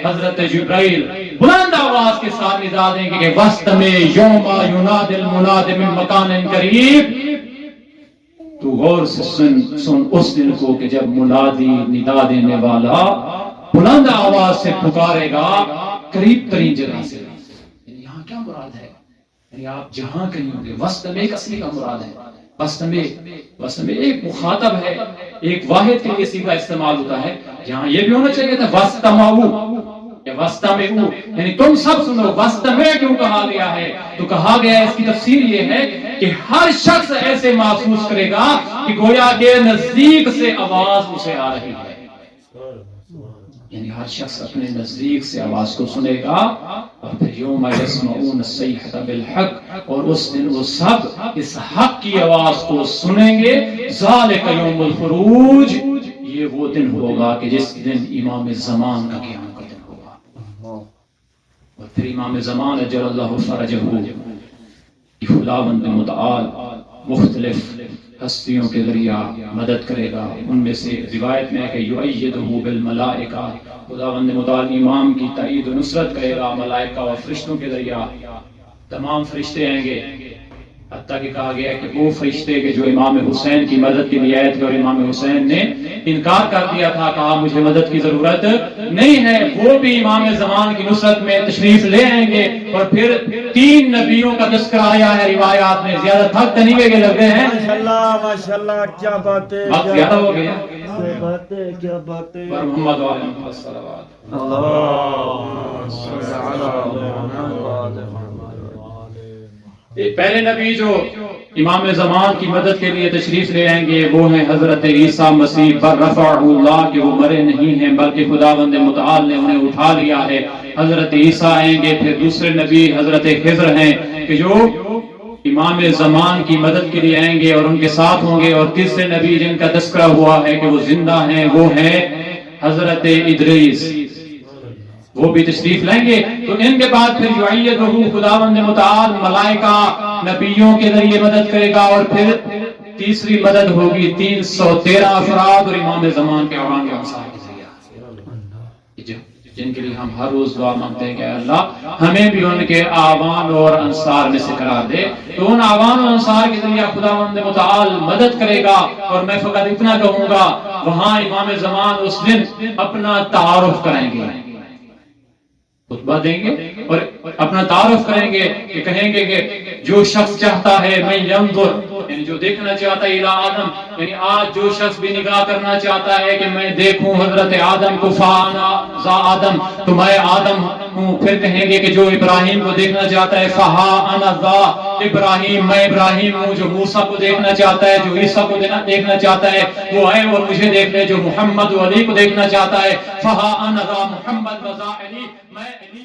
حضرت جبرائیل بلند آواز کے ساتھ ندا دیں گے کہ وسط میں یوم یناد المناد من مکان قریب، تو غور سے سن اس دن کو کہ جب منادی ندا دینے والا بلند آواز سے پکارے گا قریب ترین جگہ سے۔ یہاں کیا مراد ہے؟ یعنی آپ جہاں کہیں ہوں گے، وسط میں ایک اصلی کا مراد ہے، وسط میں ایک مخاطب ہے، ایک واحد کے لیے صیغہ استعمال ہوتا ہے۔ یہاں یہ بھی ہونا چاہیے تھا وسط معو یا وسط میں او، یعنی تم سب سنو۔ وسط میں کیوں کہا گیا ہے؟ تو کہا گیا ہے، اس کی تفسیر یہ ہے کہ ہر شخص ایسے محسوس کرے گا کہ گویا کہ نزدیک سے آواز اسے آ رہی ہے، یعنی ہر شخص اپنے نزدیک سے آواز کو سنے گا۔ اور پھر یوم یسمعون الصیحۃ بالحق، اور اس دن وہ سب اس حق کی آواز کو سنیں گے۔ ذالک یوم الخروج، یہ وہ دن ہوگا کہ جس دن امام زمان کا قیام کا دن ہوگا۔ اور پھر امام زمان اجل اللہ فرجہ کہ خداوند متعال مختلف ہستیوں کے ذریعہ مدد کرے گا۔ ان میں سے روایت میں ہے کہ یؤیدہ بالملائکہ، خداوند متعال امام کی تائید و نصرت کرے گا ملائکہ اور فرشتوں کے ذریعہ۔ تمام فرشتے آئیں گے، حتیٰ کہ کہا گیا کہ وہ فرشتے کہ جو امام حسین کی مدد کے لیے آئے تھے اور امام حسین نے انکار کر دیا تھا، کہا مجھے مدد کی ضرورت نہیں ہے، وہ بھی امام زمان کی نصرت میں تشریف لے آئیں گے۔ اور پھر 3 نبیوں کا تذکرہ آیا ہے روایات میں، زیادہ تھک تنیوے کے لگ رہے ہیں۔ ماشاءاللہ کیا بات ہے، وقت زیادہ ہو گیا، کیا بات ہے۔ پر محمد و علیہ الصلوات۔ اللہم صل علی محمد۔ پہلے نبی جو امام زمان کی مدد کے لیے تشریف لے آئیں گے وہ ہیں حضرت عیسیٰ مسیح بررفعہ اللہ، کہ وہ مرے نہیں ہیں بلکہ خداوند متعال نے انہیں اٹھا لیا ہے۔ حضرت عیسیٰ آئیں گے۔ پھر دوسرے نبی حضرت خضر ہیں کہ جو امام زمان کی مدد کے لیے آئیں گے اور ان کے ساتھ ہوں گے۔ اور تیسرے نبی جن کا تذکرہ ہوا ہے کہ وہ زندہ ہیں وہ ہیں حضرت ادریس، وہ بھی تشریف لیں گے۔ تو ان کے بعد پھر یعیدہ خداوند متعال ملائکہ نبیوں کے ذریعے مدد کرے گا۔ اور پھر تیسری مدد ہوگی 313 افراد اور امام زمان کے عوام کے انصار کے ذریعہ، جن کے لیے ہم ہر روز دعا مانگتے ہیں کہ اللہ ہمیں بھی ان کے آوان اور انصار میں سے قرار دے۔ تو ان آوان اور انصار کے ذریعہ خداوند متعال مدد کرے گا۔ اور میں فقط اتنا کہوں گا، وہاں امام زمان اس دن اپنا تعارف کریں گے، خطبہ دیں گے اور اپنا تعارف کریں گے کہ کہیں گے کہ جو شخص چاہتا ہے میں ینظر، یعنی جو دیکھنا چاہتا ہے الی آدم، یعنی آج جو شخص بھی نگاہ کرنا چاہتا ہے کہ میں دیکھوں حضرت آدم کو، فانا ذا آدم، تو میں آدم ہوں۔ پھر کہیں گے کہ جو ابراہیم کو دیکھنا چاہتا ہے فہا انا ذا ابراہیم، میں ابراہیم ہوں۔ جو موسیٰ کو دیکھنا چاہتا ہے، جو عیسیٰ کو دیکھنا چاہتا ہے وہ آئے اور مجھے دیکھ لے۔ جو محمد و علی کو دیکھنا چاہتا ہے فہا انا ذا محمد و ذا علی، میں علی